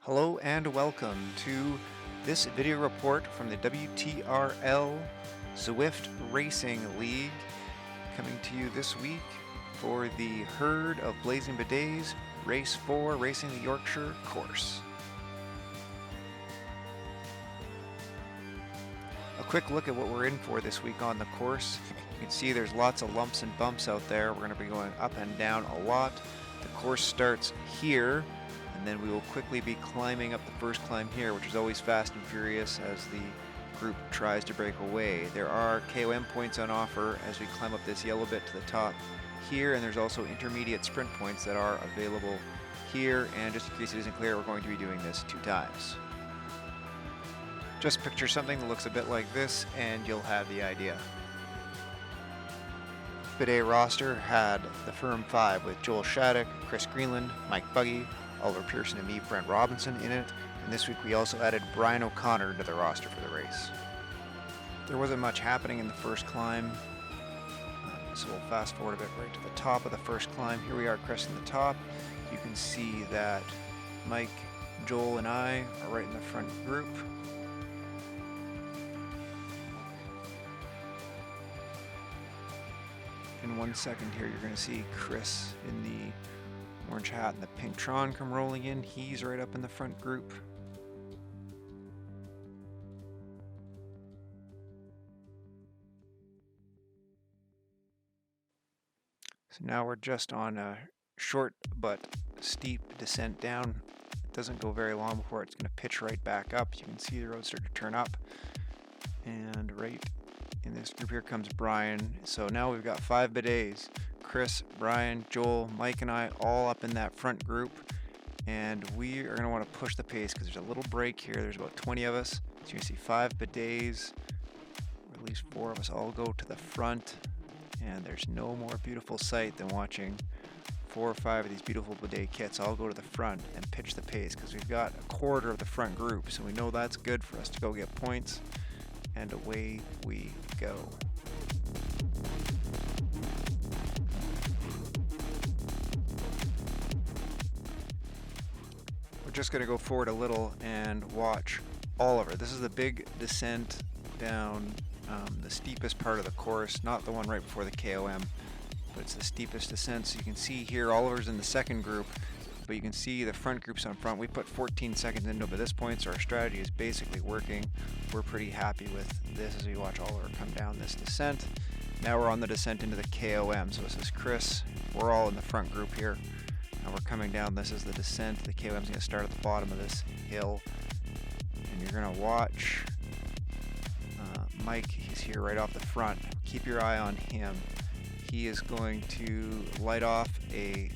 Hello and welcome to this video report from the WTRL Zwift Racing League, coming to you this week for the Herd of Blazing Bidets Race 4 Racing the Yorkshire Course. A quick look at what we're in for this week on the course. You can see there's lots of lumps and bumps out there. We're going to be going up and down a lot. The course starts here, and then we will quickly be climbing up the first climb here, which is always fast and furious as the group tries to break away. There are KOM points on offer as we climb up this yellow bit to the top here, and there's also intermediate sprint points that are available here, and just in case it isn't clear, we're going to be doing this 2 times. Just picture something that looks a bit like this and you'll have the idea. Bidet roster had the firm 5 with Joel Shattuck, Chris Greenland, Mike Buggy, Oliver Pearson and me, Brent Robinson, in it. And this week we also added Brian O'Connor to the roster for the race. There wasn't much happening in the first climb, so we'll fast forward a bit right to the top of the first climb. Here we are cresting the top. You can see that Mike, Joel, and I are right in the front group. In 1 second here, you're going to see Chris in the orange hat and the pink Tron come rolling in. He's right up in the front group. So now we're just on a short but steep descent down. It doesn't go very long before it's going to pitch right back up. You can see the road start to turn up. And right in this group here comes Brian. So now we've got 5 bidets. Chris, Brian, Joel, Mike, and I all up in that front group. And we are going to want to push the pace because there's a little break here. There's about 20 of us. So you can see 5 bidets, or at least 4 of us all go to the front. And there's no more beautiful sight than watching 4 or 5 of these beautiful bidet kits all go to the front and pitch the pace, because we've got a quarter of the front group. So we know that's good for us to go get points. And away we go. We're just going to go forward a little and watch Oliver. This is the big descent down the steepest part of the course, not the one right before the KOM, but it's the steepest descent. So you can see here Oliver's in the second group, but you can see the front groups on front. We put 14 seconds into it by this point, so our strategy is basically working. We're pretty happy with this as we watch Oliver come down this descent. Now we're on the descent into the KOM. So this is Chris. We're all in the front group here. Now we're coming down. This is the descent. The KOM is going to start at the bottom of this hill. And you're going to watch Mike. He's here right off the front. Keep your eye on him. He is going to light off a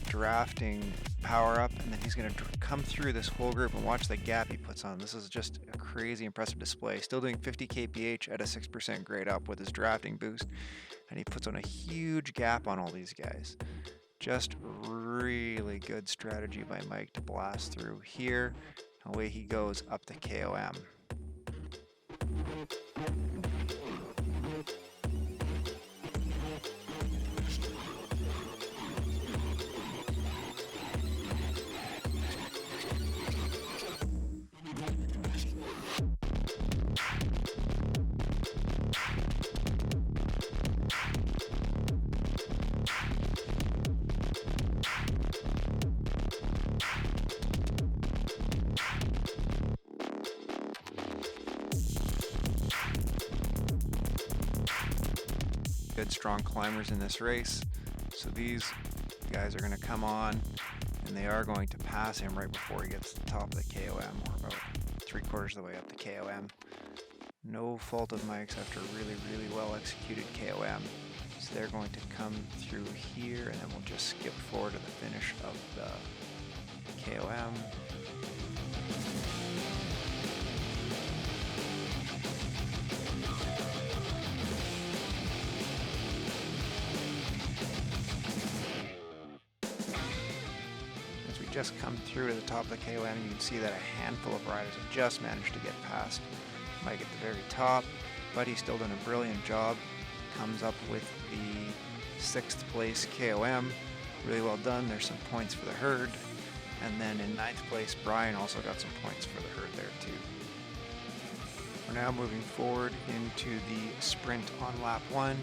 drafting power up, and then he's going to come through this whole group and watch the gap he puts on. This is just a crazy impressive display. Still doing 50 kph at a 6% grade up with his drafting boost, and he puts on a huge gap on all these guys. Just really good strategy by Mike to blast through here. Away he goes up the KOM. Good strong climbers in this race, so these guys are going to come on and they are going to pass him right before he gets to the top of the KOM. We're about 3/4 of the way up the KOM. No fault of Mike's after a really well executed KOM. So they're going to come through here, and then we'll just skip forward to the finish of the KOM. Just come through to the top of the KOM, and you can see that a handful of riders have just managed to get past Mike at the very top, but he's still done a brilliant job. Comes up with the 6th place KOM. Really well done. There's some points for the herd. And then in 9th place, Brian also got some points for the herd there too. We're now moving forward into the sprint on lap 1.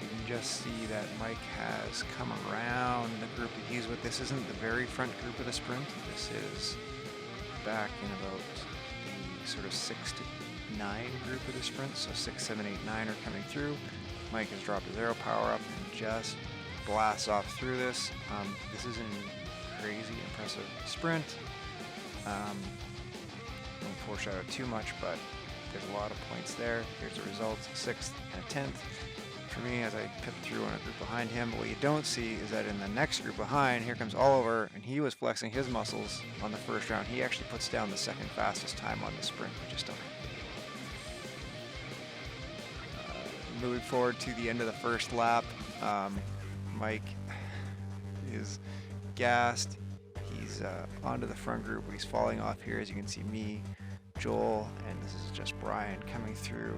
You can just see that Mike has come around the group that he's with. This isn't the very front group of the sprint. This is back in about the sort of 6 to 9 group of the sprint. So 6, 7, 8, 9 are coming through. Mike has dropped his aero power up and just blasts off through this. This isn't a crazy impressive sprint. Don't foreshadow too much, but there's a lot of points there. Here's the results, 6th and a 10th. For me, as I pip through on a group behind him, but what you don't see is that in the next group behind, here comes Oliver, and he was flexing his muscles on the first round. He actually puts down the 2nd fastest time on the sprint, which is stunning. Moving forward to the end of the first lap, Mike is gassed. He's onto the front group, but he's falling off here. As you can see, me, Joel, and this is just Brian coming through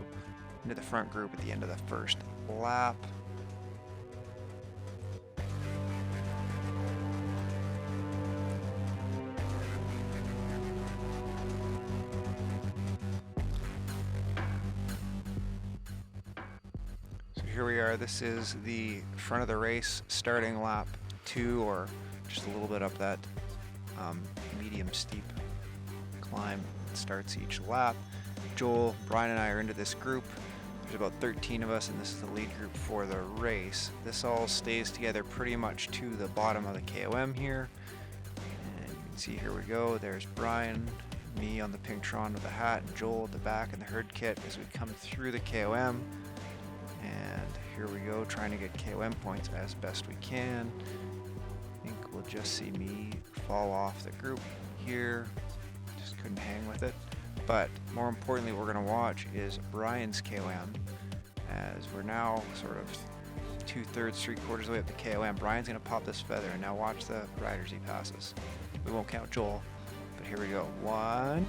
into the front group at the end of the first lap. So here we are. This is the front of the race, starting lap 2, or just a little bit up that medium steep climb that starts each lap. Joel, Brian, and I are into this group. There's about 13 of us, and this is the lead group for the race. This all stays together pretty much to the bottom of the KOM here. And you can see, here we go. There's Brian, me on the pink Tron with the hat, and Joel at the back in the herd kit as we come through the KOM. And here we go, trying to get KOM points as best we can. I think we'll just see me fall off the group here. Just couldn't hang with it. But more importantly, what we're going to watch is Brian's KOM, as we're now sort of 2/3, 3/4 of the way up the KOM. Brian's going to pop this feather, and now watch the riders he passes. We won't count Joel, but here we go. 1,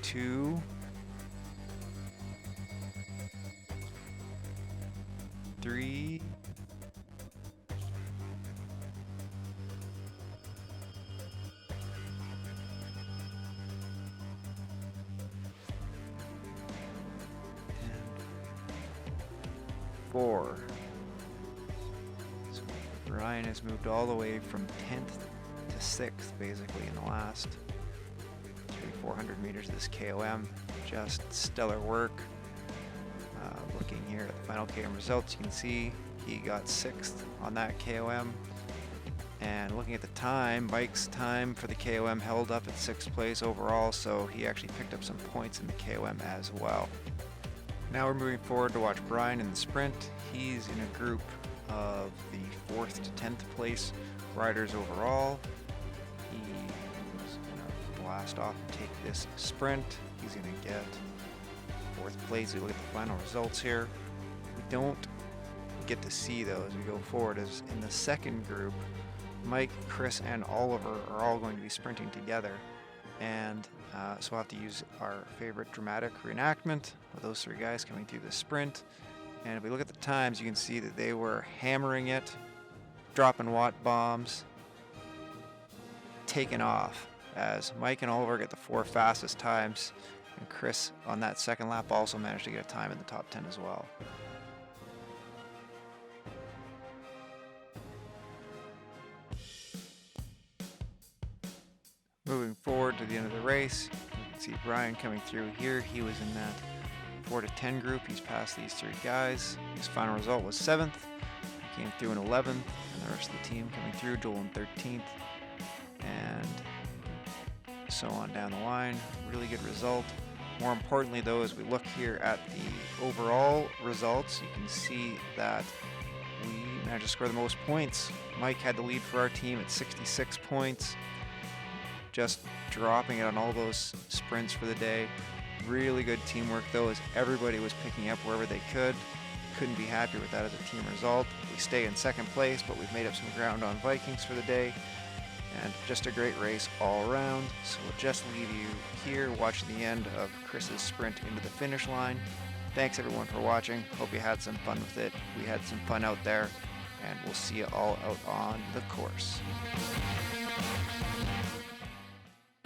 2, 3, 4. So Ryan has moved all the way from 10th to 6th, basically, in the last 400 meters of this KOM. Just stellar work. Looking here at the final KOM results, you can see he got 6th on that KOM. And looking at the time, Mike's time for the KOM held up at 6th place overall, so he actually picked up some points in the KOM as well. Now we're moving forward to watch Brian in the sprint. He's in a group of the 4th to 10th place riders overall. He is going to blast off and take this sprint. He's going to get 4th place. We look at the final results here. We don't get to see those as we go forward, as in the second group, Mike, Chris, and Oliver are all going to be sprinting together. And so we'll have to use our favorite dramatic reenactment of those 3 guys coming through the sprint. And if we look at the times, you can see that they were hammering it, dropping watt bombs, taking off, as Mike and Oliver get the 4 fastest times, and Chris on that second lap also managed to get a time in the top 10 as well. Moving forward to the end of the race, you can see Brian coming through here. He was in that 4 to 10 group. He's passed these 3 guys. His final result was 7th. He came through in 11th, and the rest of the team coming through, Joel in 13th, and so on down the line. Really good result. More importantly, though, as we look here at the overall results, you can see that we managed to score the most points. Mike had the lead for our team at 66 points. Just dropping it on all those sprints for the day. Really good teamwork, though, as everybody was picking up wherever they could. Couldn't be happier with that as a team result. We stay in 2nd place, but we've made up some ground on Vikings for the day. And just a great race all around. So we'll just leave you here watching the end of Chris's sprint into the finish line. Thanks everyone for watching. Hope you had some fun with it. We had some fun out there, and we'll see you all out on the course.